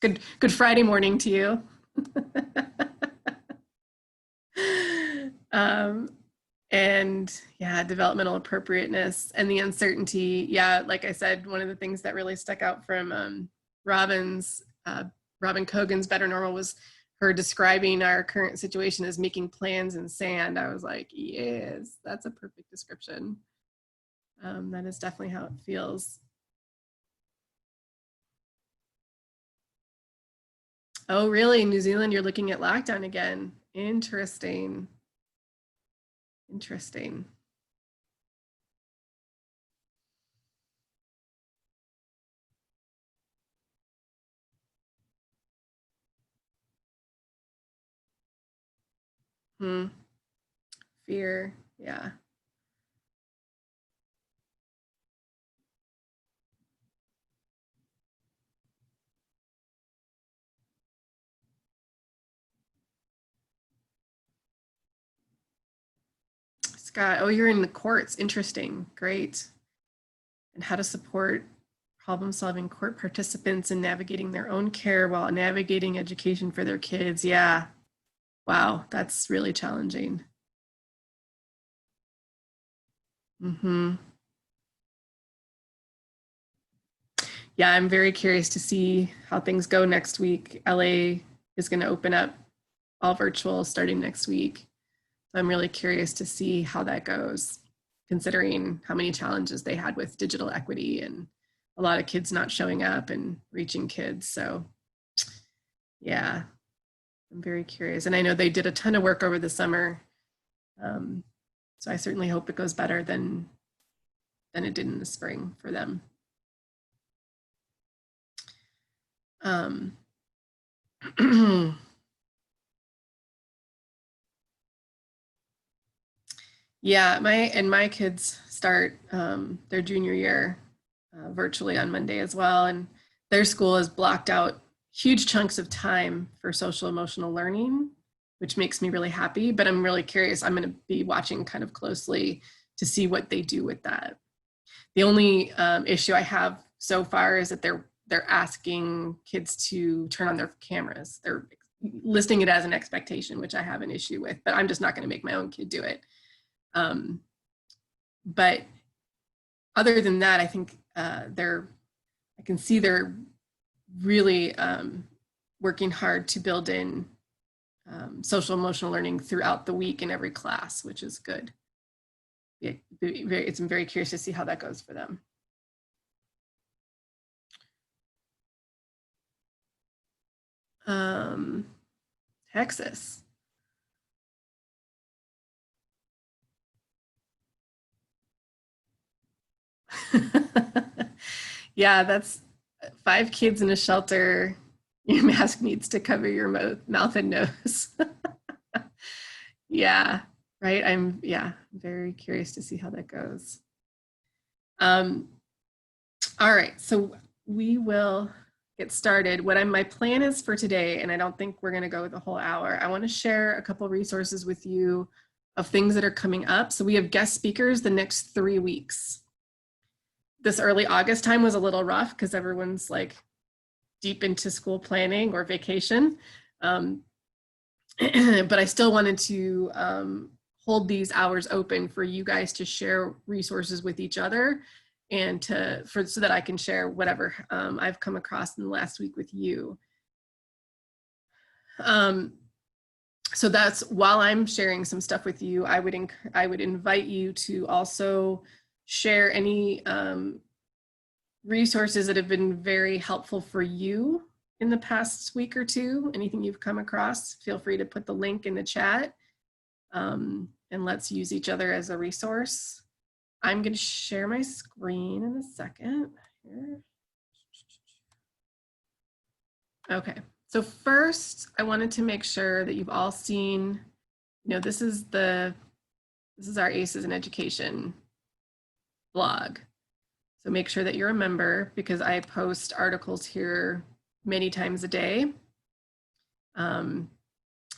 Good Friday morning to you. um, and yeah, developmental appropriateness and the uncertainty. Yeah, like I said, one of the things that really stuck out from Robin's Robin Cogan's Better Normal was her describing our current situation as making plans in sand. I was like, yes, that's a perfect description. That is definitely how it feels. Oh, really? New Zealand, you're looking at lockdown again. Interesting. Interesting. Hmm. Fear. Yeah. Scott, oh, you're in the courts. Interesting. Great. And how to support problem solving court participants in navigating their own care while navigating education for their kids. Yeah. Wow. That's really challenging. Hmm. Yeah, I'm very curious to see how things go next week. LA is going to open up all virtual starting next week. I'm really curious to see how that goes, considering how many challenges they had with digital equity and a lot of kids not showing up and reaching kids. So yeah, I'm very curious. And I know they did a ton of work over the summer. Um, so I certainly hope it goes better than it did in the spring for them. Um, yeah, my kids start their junior year virtually on Monday as well, and their school has blocked out huge chunks of time for social emotional learning, which makes me really happy. But I'm really curious. I'm going to be watching kind of closely to see what they do with that. The only issue I have so far is that they're asking kids to turn on their cameras. They're listing it as an expectation, which I have an issue with. But I'm just not going to make my own kid do it. Um, but other than that, I think I can see they're really working hard to build in social emotional learning throughout the week in every class, which is good. I'm very curious to see how that goes for them. Texas. Yeah, that's 5 kids in a shelter. Your mask needs to cover your mouth and nose. Yeah, right. Yeah, very curious to see how that goes. Um, all right, so we will get started. My plan is for today, and I don't think we're going to go the whole hour. I want to share a couple resources with you of things that are coming up. So we have guest speakers the next 3 weeks. This early August time was a little rough because everyone's like deep into school planning or vacation. But I still wanted to hold these hours open for you guys to share resources with each other and so that I can share whatever I've come across in the last week with you. So that's while I'm sharing some stuff with you, I would invite you to also share any resources that have been very helpful for you in the past week or two. Anything you've come across, feel free to put the link in the chat, and let's use each other as a resource. I'm going to share my screen in a second. Here. Okay, so first I wanted to make sure that you've all seen, this is our ACEs in Education blog. So make sure that you're a member because I post articles here many times a day. And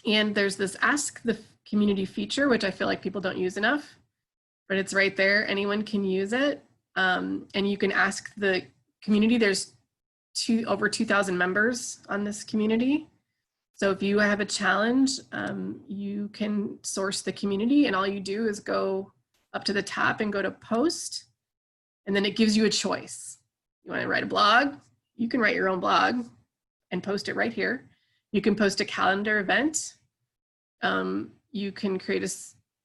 there's this Ask the Community feature, which I feel like people don't use enough, but it's right there. Anyone can use it. And you can ask the community. There's over 2,000 members on this community. So if you have a challenge, you can source the community, and all you do is go up to the top and go to post, and then it gives you a choice. You want to write a blog? You can write your own blog and post it right here. You can post a calendar event. You can create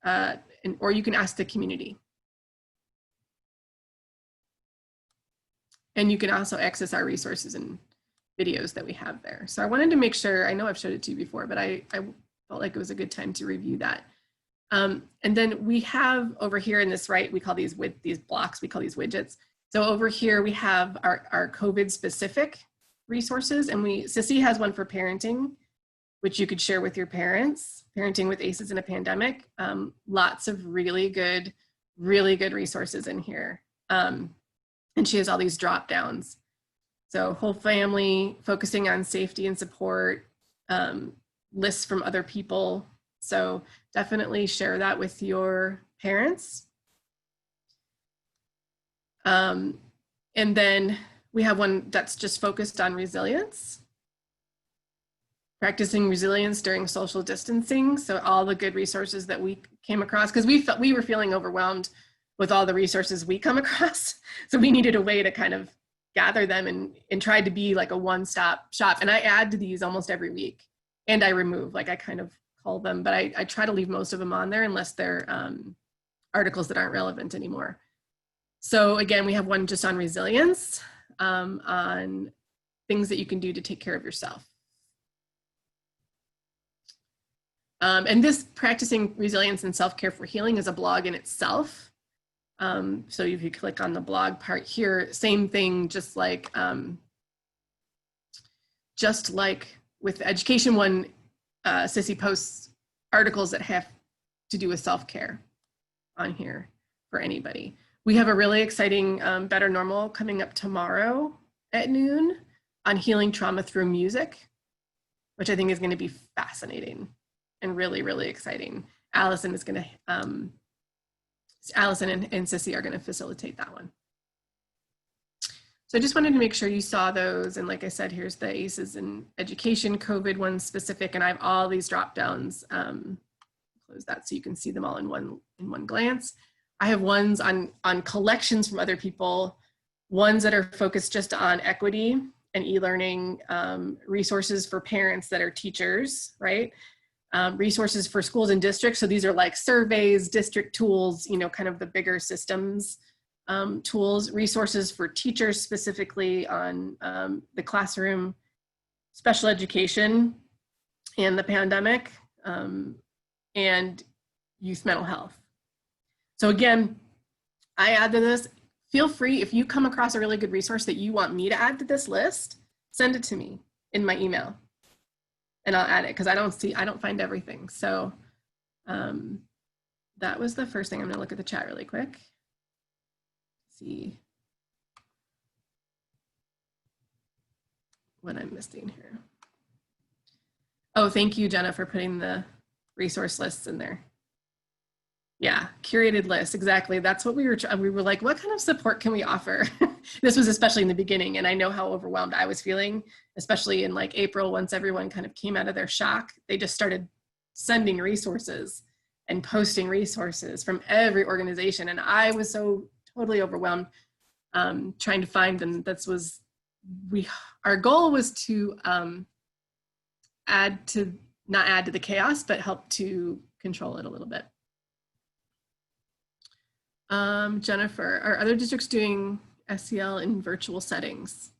or you can ask the community. And you can also access our resources and videos that we have there. So I wanted to make sure, I know I've showed it to you before, but I felt like it was a good time to review that. And then we have over here in this right, we call these blocks, we call these widgets. So over here we have our COVID specific resources, and SAMHSA has one for parenting, which you could share with your parents, parenting with ACEs in a pandemic. Lots of really good resources in here. And she has all these drop downs. So whole family, focusing on safety and support, lists from other people. So definitely share that with your parents. And then we have one that's just focused on resilience. Practicing resilience during social distancing. So all the good resources that we came across, because we were feeling overwhelmed with all the resources we come across. So we needed a way to kind of gather them and tried to be like a one-stop shop. And I add to these almost every week, and I remove, like I kind of call them, but I try to leave most of them on there unless they're articles that aren't relevant anymore. So again, we have one just on resilience, on things that you can do to take care of yourself. And this practicing resilience and self-care for healing is a blog in itself. So if you click on the blog part here, same thing, just like with the education one, Sissy posts articles that have to do with self-care on here for anybody. We have a really exciting Better Normal coming up tomorrow at noon on healing trauma through music, which I think is going to be fascinating and really exciting. Allison is going to, Allison and Sissy are going to facilitate that one. So I just wanted to make sure you saw those. And like I said, here's the ACEs in education, COVID one specific, and I have all these drop downs. Close that so you can see them all in one glance. I have ones on collections from other people, ones that are focused just on equity and e-learning, resources for parents that are teachers, right? Resources for schools and districts. So these are like surveys, district tools, kind of the bigger systems tools, resources for teachers specifically on the classroom, special education and the pandemic, and youth mental health. So again, I add to this. Feel free, if you come across a really good resource that you want me to add to this list, send it to me in my email. And I'll add it because I don't find everything. So that was the first thing. I'm going to look at the chat really quick. See what I'm missing here. Oh, thank you, Jenna, for putting the resource lists in there. Yeah, curated lists, exactly. That's what we were like, what kind of support can we offer? This was especially in the beginning, and I know how overwhelmed I was feeling, especially in like April, once everyone kind of came out of their shock. They just started sending resources and posting resources from every organization, and I was so totally overwhelmed trying to find them. Our goal was to not add to the chaos, but help to control it a little bit. Jennifer, are other districts doing SEL in virtual settings?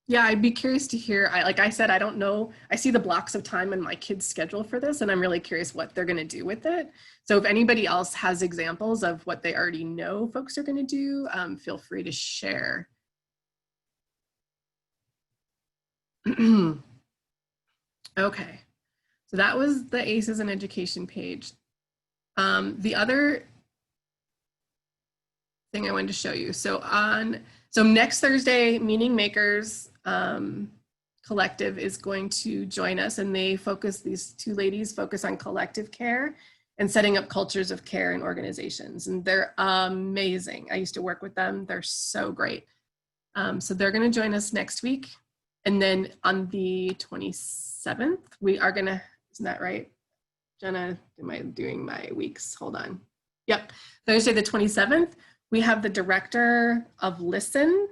Yeah, I'd be curious to hear. Like I said, I don't know. I see the blocks of time in my kids' schedule for this, and I'm really curious what they're going to do with it. So if anybody else has examples of what they already know folks are going to do, feel free to share. Okay, so that was the ACEs in education page. The other thing I wanted to show you. So next Thursday, Meaning Makers Collective is going to join us, and these two ladies focus on collective care and setting up cultures of care in organizations. And they're amazing. I used to work with them. They're so great. So they're going to join us next week. And then on the 27th, we are going to, isn't that right? Jenna, am I doing my weeks? Hold on. Yep. Thursday, the 27th, we have the director of Listen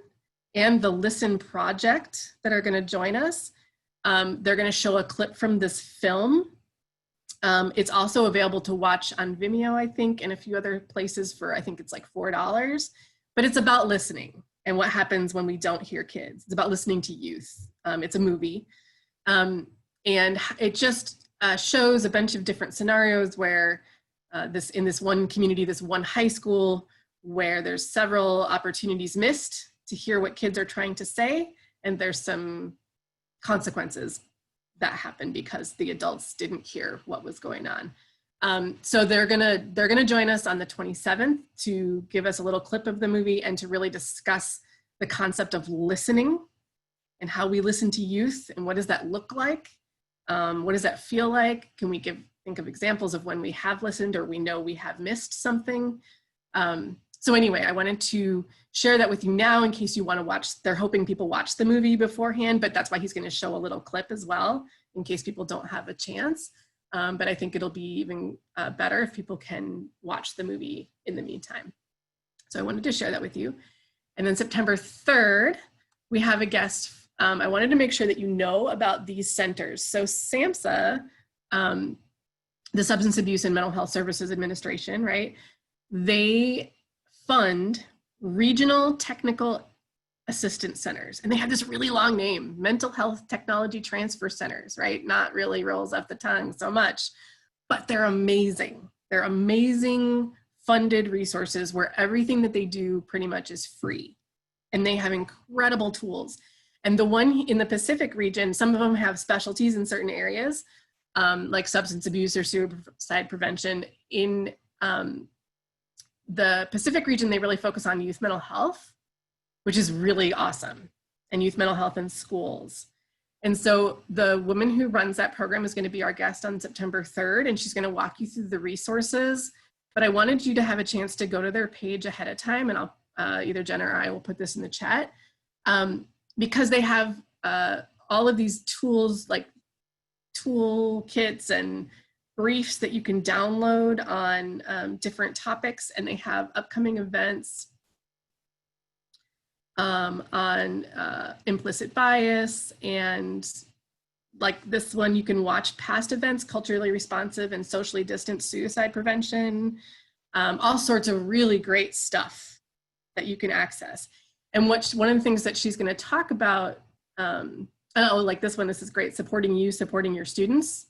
and the Listen Project that are going to join us. They're going to show a clip from this film. It's also available to watch on Vimeo, I think, and a few other places for, I think it's like $4. But it's about listening and what happens when we don't hear kids. It's about listening to youth. It's a movie. And it just shows a bunch of different scenarios where in this one community, this one high school, where there's several opportunities missed to hear what kids are trying to say, and there's some consequences that happen because the adults didn't hear what was going on. So they're gonna join us on the 27th to give us a little clip of the movie and to really discuss the concept of listening and how we listen to youth and what does that look like? What does that feel like? Can we think of examples of when we have listened or we know we have missed something? So anyway, I wanted to share that with you now in case you want to watch. They're hoping people watch the movie beforehand, but that's why he's going to show a little clip as well in case people don't have a chance. But I think it'll be even better if people can watch the movie in the meantime. So I wanted to share that with you. And then September 3rd, we have a guest. I wanted to make sure that you know about these centers. So SAMHSA, the Substance Abuse and Mental Health Services Administration, right? They fund regional technical assistance centers. And they have this really long name, Mental Health Technology Transfer Centers, right? Not really rolls off the tongue so much, but they're amazing. They're amazing funded resources where everything that they do pretty much is free. And they have incredible tools. And the one in the Pacific region, some of them have specialties in certain areas, like substance abuse or suicide prevention. In the Pacific region, they really focus on youth mental health, which is really awesome, and youth mental health in schools. And so the woman who runs that program is going to be our guest on September 3rd, and she's going to walk you through the resources. But I wanted you to have a chance to go to their page ahead of time, and I'll either Jenna or I will put this in the chat, because they have all of these tools, like toolkits and briefs that you can download on different topics, and they have upcoming events on implicit bias, and like this one, you can watch past events, culturally responsive and socially distant suicide prevention, all sorts of really great stuff that you can access. And one of the things that she's going to talk about, like this one, this is great, supporting you, supporting your students.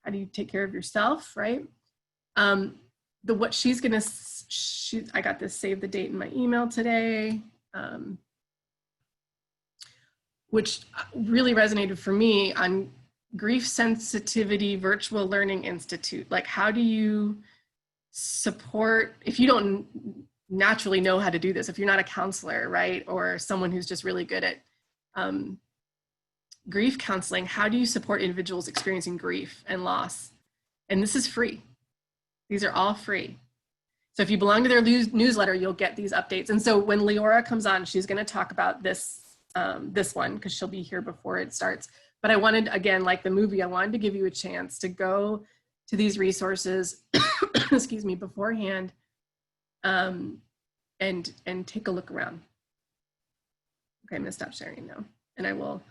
How do you take care of yourself, right? What she's going to, I got this save the date in my email today, which really resonated for me on Grief Sensitivity Virtual Learning Institute. Like, how do you support, if you don't naturally know how to do this, if you're not a counselor, right? Or someone who's just really good at grief counseling, how do you support individuals experiencing grief and loss? And this is free. These are all free. So if you belong to their newsletter, you'll get these updates. And so when Leora comes on, she's going to talk about this one because she'll be here before it starts. But I wanted, again, like the movie, I wanted to give you a chance to go to these resources, excuse me, beforehand, and take a look around. Okay, I'm going to stop sharing now, and I will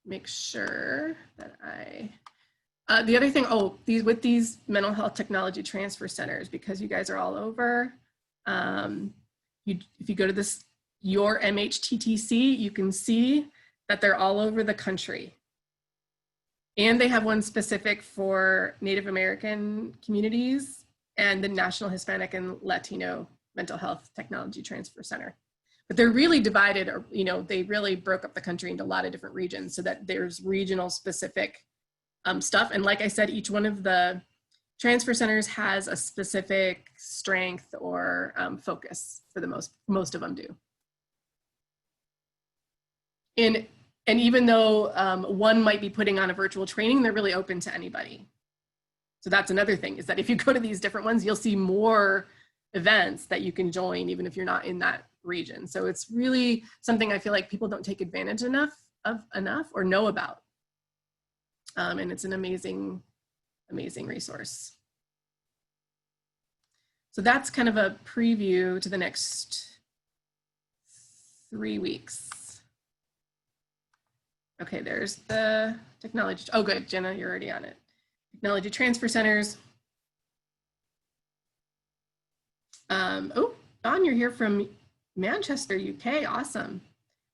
make sure that the other thing, with these mental health technology transfer centers, because you guys are all over, if you go to this, your MHTTC, you can see that they're all over the country. And they have one specific for Native American communities and the National Hispanic and Latino Mental Health Technology Transfer Center. But they're really divided, or, they really broke up the country into a lot of different regions so that there's regional specific stuff. And like I said, each one of the transfer centers has a specific strength or focus. For the most of them do. And even though one might be putting on a virtual training, they're really open to anybody. So that's another thing, is that if you go to these different ones, you'll see more events that you can join, even if you're not in that region. So it's really something I feel like people don't take advantage enough or know about. And it's an amazing, amazing resource. So that's kind of a preview to the next 3 weeks. Okay, there's the technology. Oh, good, Jenna, you're already on it. Technology transfer centers. Oh, Dawn, you're here from Manchester, UK. Awesome.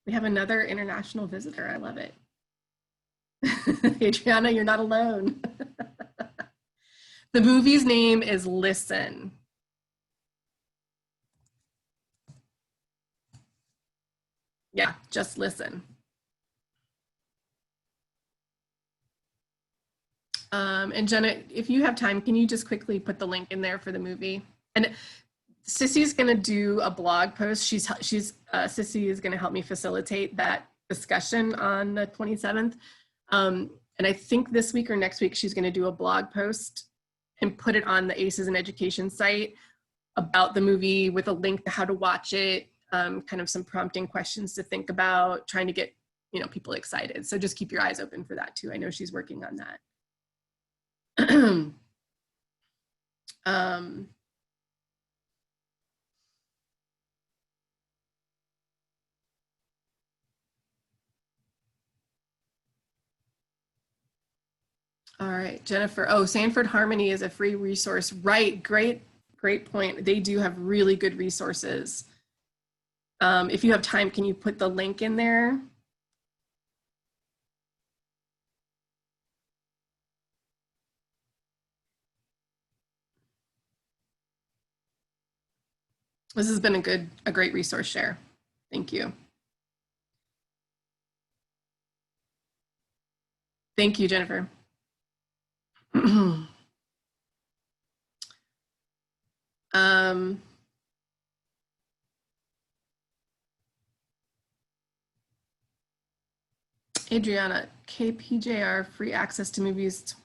We have another international visitor. I love it. Adriana, you're not alone. The movie's name is Listen. Yeah, just listen. And Jenna, if you have time, can you just quickly put the link in there for the movie? And Sissy's going to do a blog post. Sissy is going to help me facilitate that discussion on the 27th. And I think this week or next week, she's going to do a blog post and put it on the ACEs in Education site about the movie with a link to how to watch it, kind of some prompting questions to think about, trying to get, people excited. So just keep your eyes open for that too. I know she's working on that. All right, Jennifer. Oh, Sanford Harmony is a free resource. Right, great point. They do have really good resources. If you have time, can you put the link in there? This has been a great resource share. Thank you. Thank you, Jennifer. Adriana, KPJR, free access to movies.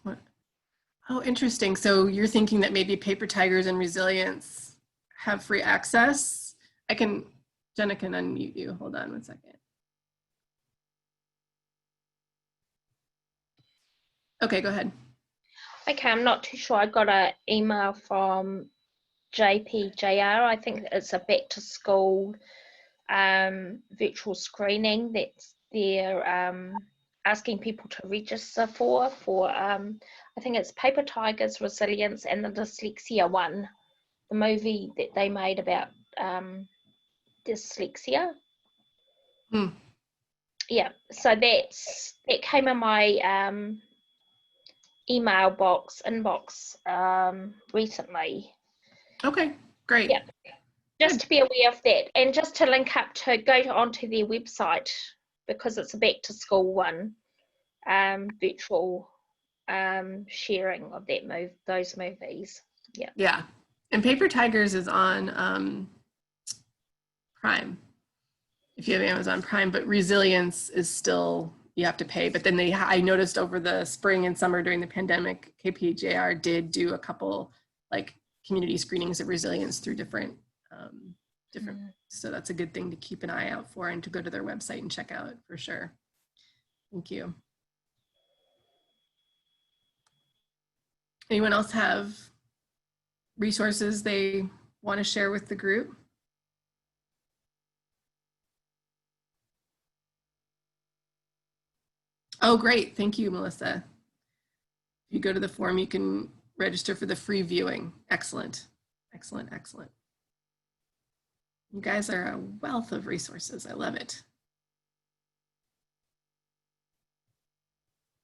Oh, interesting. So you're thinking that maybe Paper Tigers and Resilience have free access? Jenna can unmute you. Hold on 1 second. Okay, go ahead. Okay, I'm not too sure. I got an email from JPJR. I think it's a back to school virtual screening that they're asking people to register for I think it's Paper Tigers, Resilience, and the dyslexia one, the movie that they made about dyslexia. Yeah, so that came in my email inbox recently. Okay, great. Yeah, just to be aware of that, and just to link up to go onto their website, because it's a back to school one, virtual sharing of those movies. Yeah, and Paper Tigers is on Prime, if you have Amazon Prime, but Resilience is still, you have to pay. But then I noticed over the spring and summer during the pandemic, KPJR did do a couple like community screenings of Resilience through different, so that's a good thing to keep an eye out for and to go to their website and check out for sure. Thank you. Anyone else have resources they want to share with the group? Oh, great. Thank you, Melissa. If you go to the form, you can register for the free viewing. Excellent. Excellent, excellent. You guys are a wealth of resources. I love it.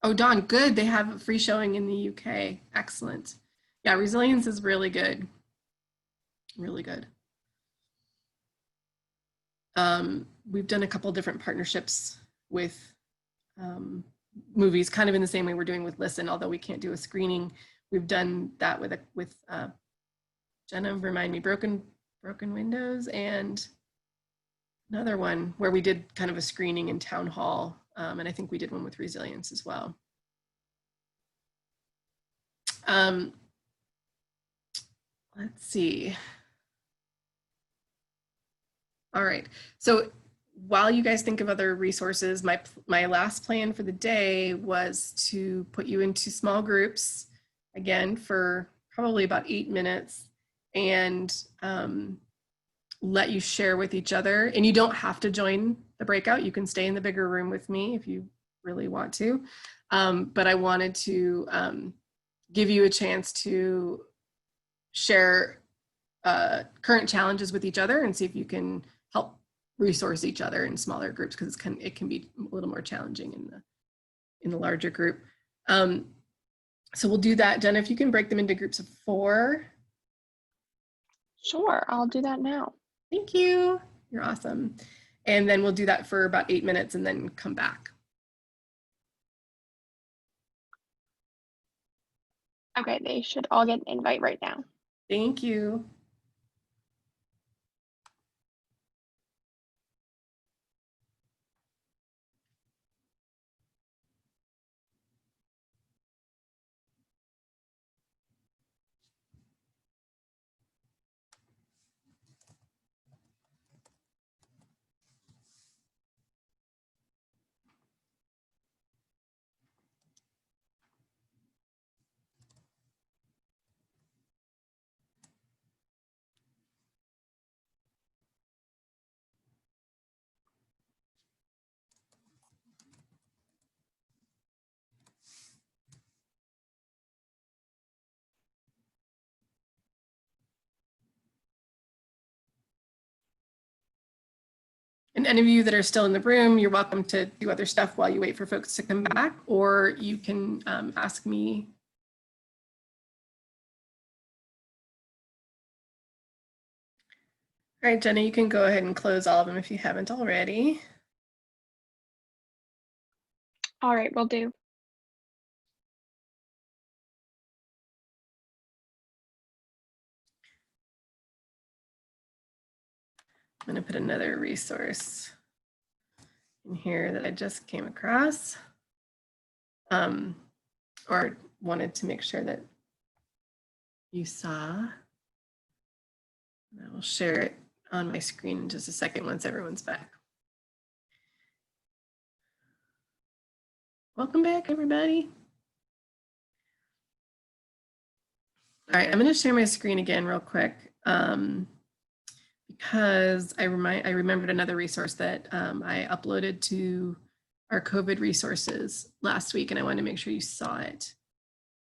Oh, Dawn, good. They have a free showing in the UK. Excellent. Yeah, Resilience is really good. Really good. We've done a couple different partnerships with movies, kind of in the same way we're doing with Listen, although we can't do a screening. We've done that with Jenna, remind me, Broken Windows, and another one where we did kind of a screening in town hall. And I think we did one with Resilience as well. Let's see. All right. So while you guys think of other resources, my last plan for the day was to put you into small groups, again, for probably about 8 minutes, and let you share with each other. And you don't have to join the breakout. You can stay in the bigger room with me if you really want to. But I wanted to give you a chance to share current challenges with each other and see if you can help resource each other in smaller groups, because it can be a little more challenging in the larger group. So we'll do that. Jenna, if you can break them into groups of 4. Sure, I'll do that now. Thank you. You're awesome. And then we'll do that for about 8 minutes and then come back. Okay, they should all get an invite right now. Thank you. And any of you that are still in the room, you're welcome to do other stuff while you wait for folks to come back, or you can ask me. All right, Jenna, you can go ahead and close all of them if you haven't already. All right, will do. I'm going to put another resource in here that I just came across, or wanted to make sure that you saw. And I will share it on my screen in just a second once everyone's back. Welcome back, everybody. All right, I'm going to share my screen again real quick, because I remembered another resource that I uploaded to our COVID resources last week, and I wanted to make sure you saw it.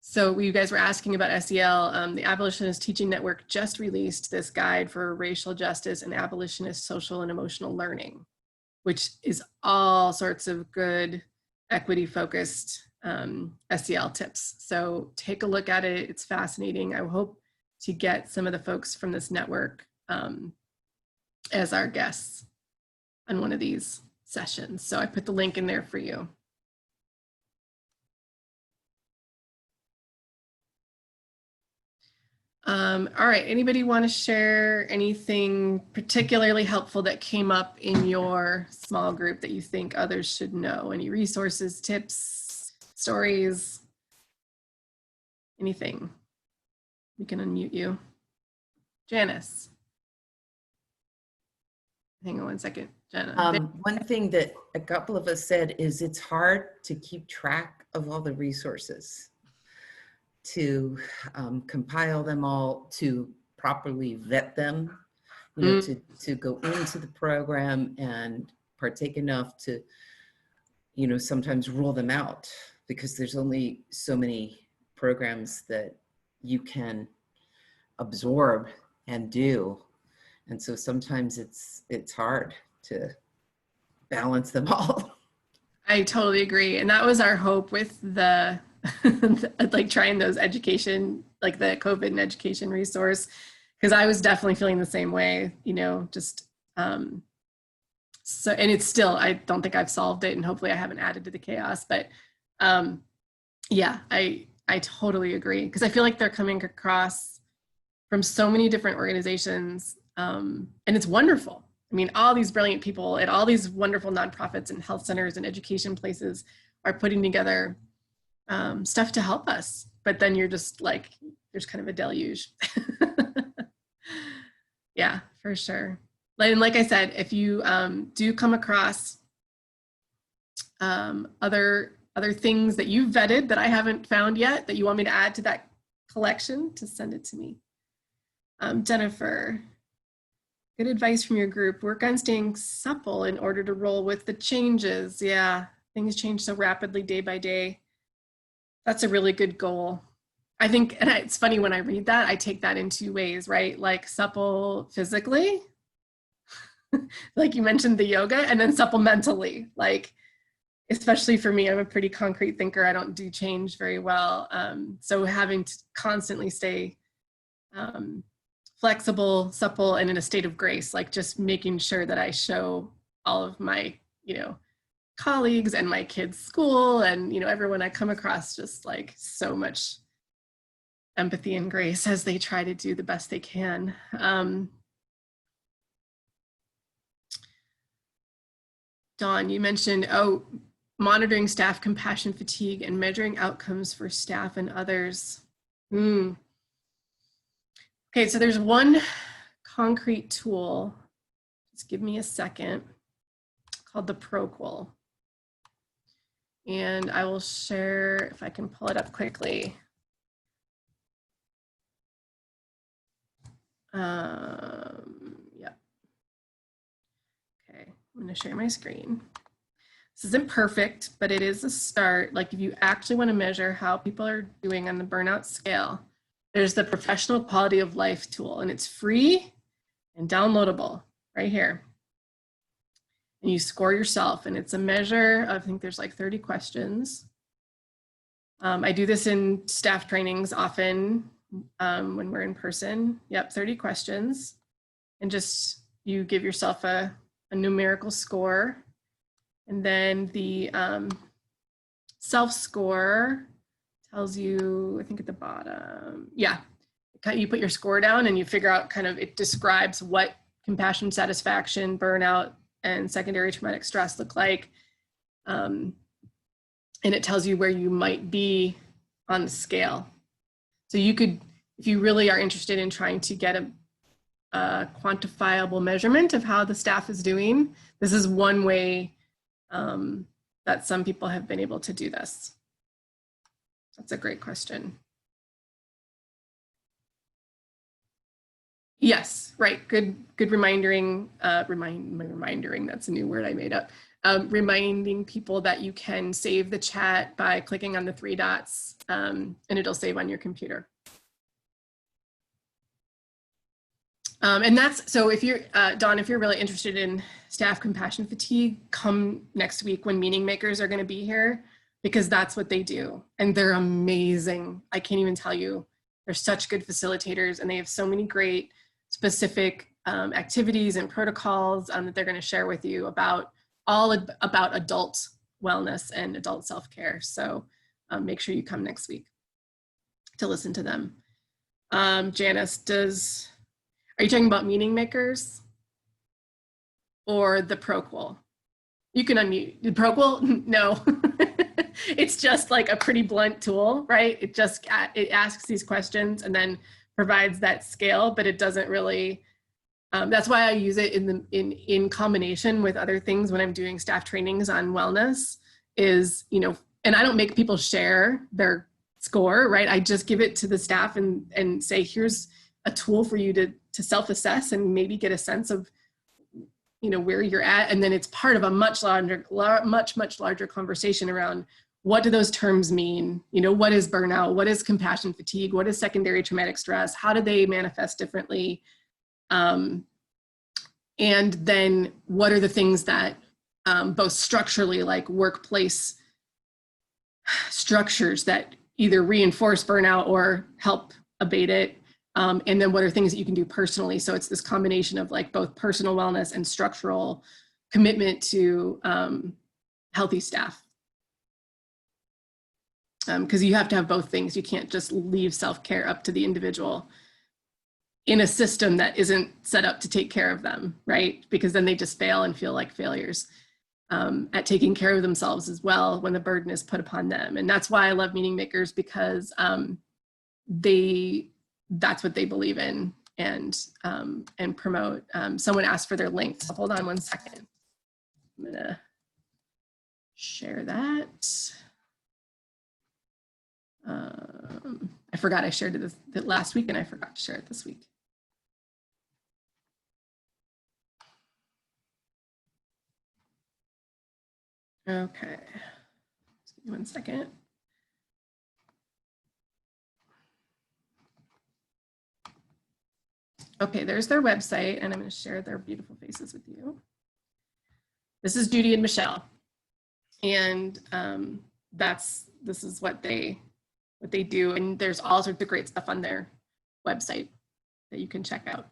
So you guys were asking about SEL. The Abolitionist Teaching Network just released this guide for racial justice and abolitionist social and emotional learning, which is all sorts of good equity-focused SEL tips. So take a look at it. It's fascinating. I hope to get some of the folks from this network as our guests on one of these sessions. So I put the link in there for you. All right, anybody want to share anything particularly helpful that came up in your small group that you think others should know? Any resources, tips, stories, anything? We can unmute you. Janice. Hang on one second, Jenna. One thing that a couple of us said is it's hard to keep track of all the resources, to compile them all, to properly vet them, you know, to go into the program and partake enough to, you know, sometimes rule them out, because there's only so many programs that you can absorb and do. And so sometimes it's hard to balance them all. I totally agree. And that was our hope with the like trying those education, like the COVID and education resource, because I was definitely feeling the same way, you know, just so, and it's still, I don't think I've solved it, and hopefully I haven't added to the chaos, but yeah, I totally agree, because I feel like they're coming across from so many different organizations, and it's wonderful. I mean, all these brilliant people at all these wonderful nonprofits and health centers and education places are putting together stuff to help us. But then you're just like, there's kind of a deluge. Yeah, for sure. And like I said, if you do come across other things that you've vetted that I haven't found yet that you want me to add to that collection, to send it to me. Jennifer, good advice from your group. Work on staying supple in order to roll with the changes. Yeah, things change so rapidly day by day. That's a really good goal. I think, and it's funny when I read that, I take that in two ways, right? Like supple physically, like you mentioned the yoga, and then supple mentally. Like, especially for me, I'm a pretty concrete thinker. I don't do change very well. So having to constantly stay flexible, supple, and in a state of grace, like just making sure that I show all of my, colleagues and my kids' school and, everyone I come across just like so much empathy and grace as they try to do the best they can. Dawn, you mentioned, monitoring staff compassion fatigue and measuring outcomes for staff and others. Okay, so there's one concrete tool, just give me a second, called the ProQual. And I will share, if I can pull it up quickly. Yep. Okay, I'm gonna share my screen. This isn't perfect, but it is a start. Like if you actually want to measure how people are doing on the burnout scale, there's the professional quality of life tool, and it's free and downloadable right here. And you score yourself, and it's a measure, I think there's like 30 questions. I do this in staff trainings often when we're in person. Yep, 30 questions. And just, you give yourself a numerical score. And then the self-score tells you, I think at the bottom, yeah, you put your score down and you figure out kind of, it describes what compassion, satisfaction, burnout, and secondary traumatic stress look like. And it tells you where you might be on the scale. So you could, if you really are interested in trying to get a quantifiable measurement of how the staff is doing, this is one way that some people have been able to do this. That's a great question. Yes, right. Good reminding. Reminding. That's a new word I made up. Reminding people that you can save the chat by clicking on the 3 dots, and it'll save on your computer. And that's, so if you're, Dawn, if you're really interested in staff compassion fatigue, come next week when meaning makers are going to be here, because that's what they do. And they're amazing. I can't even tell you, they're such good facilitators, and they have so many great specific activities and protocols that they're going to share with you about about adult wellness and adult self-care. So make sure you come next week to listen to them. Janice, are you talking about meaning makers or the ProQual? You can unmute. The ProQual? No. It's just like a pretty blunt tool, right? It asks these questions and then provides that scale, but it doesn't really, that's why I use it in combination with other things when I'm doing staff trainings on wellness is, and I don't make people share their score, right? I just give it to the staff and say, here's a tool for you to self-assess and maybe get a sense of, where you're at. And then it's part of a much larger conversation around what do those terms mean? What is burnout? What is compassion fatigue? What is secondary traumatic stress? How do they manifest differently? And then what are the things that both structurally, like workplace structures that either reinforce burnout or help abate it? And then what are things that you can do personally? So it's this combination of like both personal wellness and structural commitment to healthy staff. Because you have to have both things. You can't just leave self-care up to the individual in a system that isn't set up to take care of them, right? Because then they just fail and feel like failures. at taking care of themselves as well when the burden is put upon them. And that's why I love meeting makers, because that's what they believe in and promote. Someone asked for their links. Hold on one second. I'm gonna share that. I forgot I shared it last week and I forgot to share it this week. Okay, just give me 1 second. Okay, there's their website, and I'm going to share their beautiful faces with you. This is Judy and Michelle, and this is what they do, and there's all sorts of great stuff on their website that you can check out,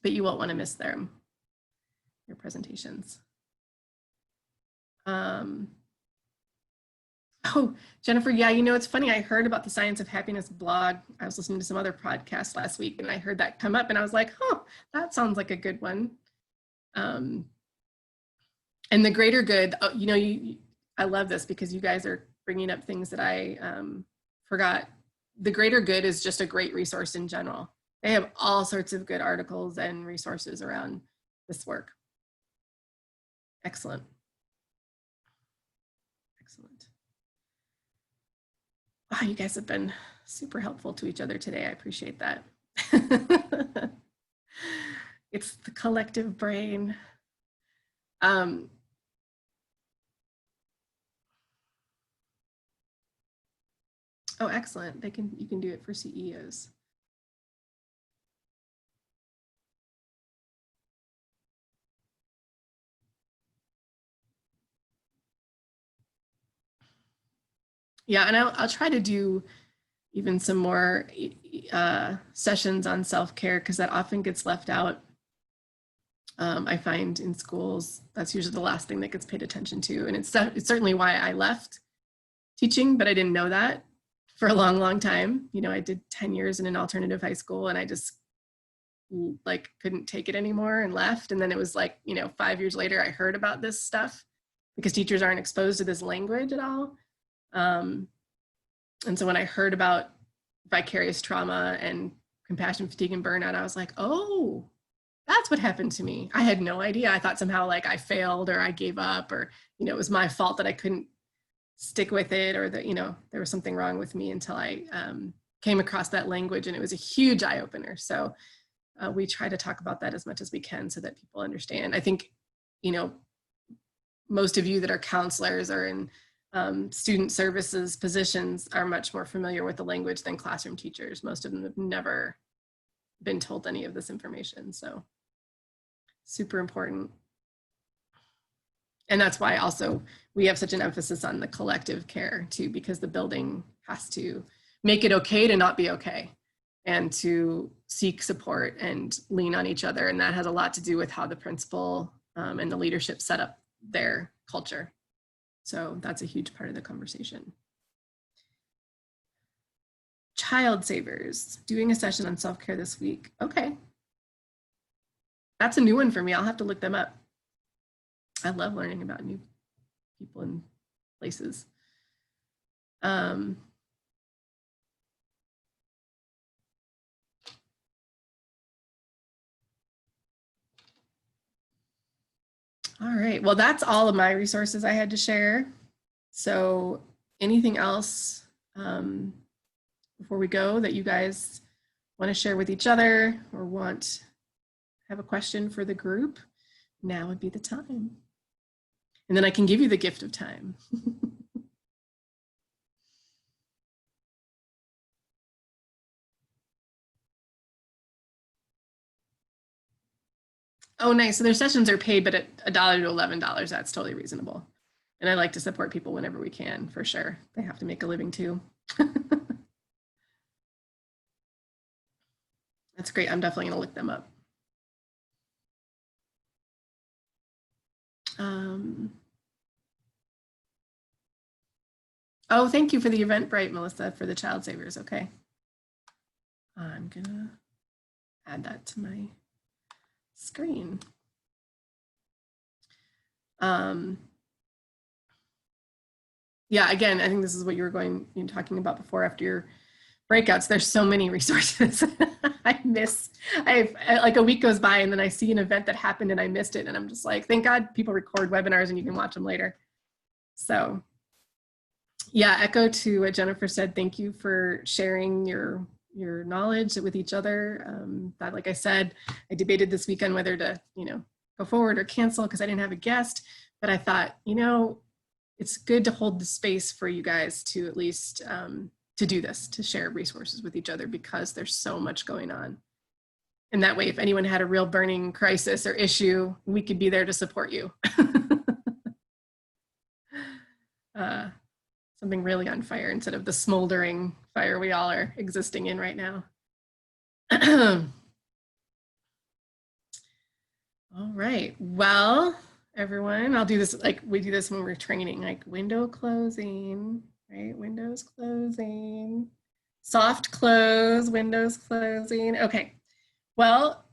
but you won't want to miss their presentations. Oh, Jennifer, yeah, you know, it's funny. I heard about the Science of Happiness blog. I was listening to some other podcasts last week and I heard that come up and I was like, oh, that sounds like a good one. And the greater good, you know, I love this because you guys are bringing up things that I forgot. The greater good is just a great resource in general. They have all sorts of good articles and resources around this work. Excellent. Excellent. Wow, you guys have been super helpful to each other today. I appreciate that. It's the collective brain. Oh, excellent. You can do it for CEOs. Yeah, and I'll try to do even some more sessions on self-care because that often gets left out. I find in schools, that's usually the last thing that gets paid attention to. And it's certainly why I left teaching, but I didn't know that for a long, long time. You know, I did 10 years in an alternative high school and I just like couldn't take it anymore and left. And then it was like, you know, 5 years later, I heard about this stuff because teachers aren't exposed to this language at all. And so when I heard about vicarious trauma and compassion fatigue and burnout, I was like, oh, that's what happened to me. I had no idea. I thought somehow like I failed or I gave up or, you know, it was my fault that I couldn't stick with it or that, you know, there was something wrong with me until I came across that language, and it was a huge eye opener. So we try to talk about that as much as we can so that people understand. I think, you know, most of you that are counselors or in student services positions are much more familiar with the language than classroom teachers. Most of them have never been told any of this information. So super important. And that's why also we have such an emphasis on the collective care too, because the building has to make it okay to not be okay and to seek support and lean on each other. And that has a lot to do with how the principal and the leadership set up their culture. So that's a huge part of the conversation. Child Savers, doing a session on self-care this week. Okay. That's a new one for me. I'll have to look them up. I love learning about new people and places. All right, well, that's all of my resources I had to share. So anything else before we go that you guys want to share with each other or have a question for the group? Now would be the time. And then I can give you the gift of time. Oh, nice. So their sessions are paid, but at $1 to $11, that's totally reasonable. And I like to support people whenever we can, for sure. They have to make a living too. That's great. I'm definitely gonna look them up. Oh, thank you for the Eventbrite, Melissa, for the Child Savers. Okay. I'm gonna add that to my screen. yeah, again, I think this is what you were talking about before after your breakouts. There's so many resources. I've like a week goes by and then I see an event that happened and I missed it. And I'm just like, thank God people record webinars and you can watch them later. So yeah, echo to what Jennifer said. Thank you for sharing your knowledge with each other. That, like I said, I debated this weekend whether to, go forward or cancel because I didn't have a guest, but I thought, it's good to hold the space for you guys to at least to do this, to share resources with each other because there's so much going on. And that way, if anyone had a real burning crisis or issue, we could be there to support you. Something really on fire instead of the smoldering fire we all are existing in right now. All right, well, everyone, I'll do this like we do this when we're training, like window closing, right? Windows closing, soft close, windows closing. Okay, well,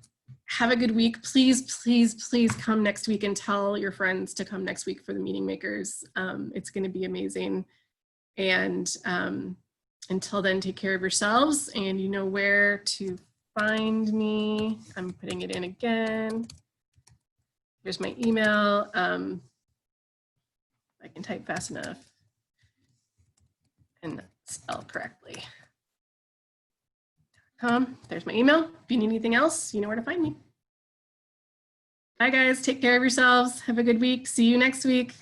have a good week. Please, please, please come next week and tell your friends to come next week for the Meeting Makers. It's going to be amazing. And until then, take care of yourselves, and you know where to find me. I'm putting it in again. Here's my email. I can type fast enough and spell correctly. There's my email. If you need anything else, you know where to find me. Bye guys, take care of yourselves. Have a good week. See you next week.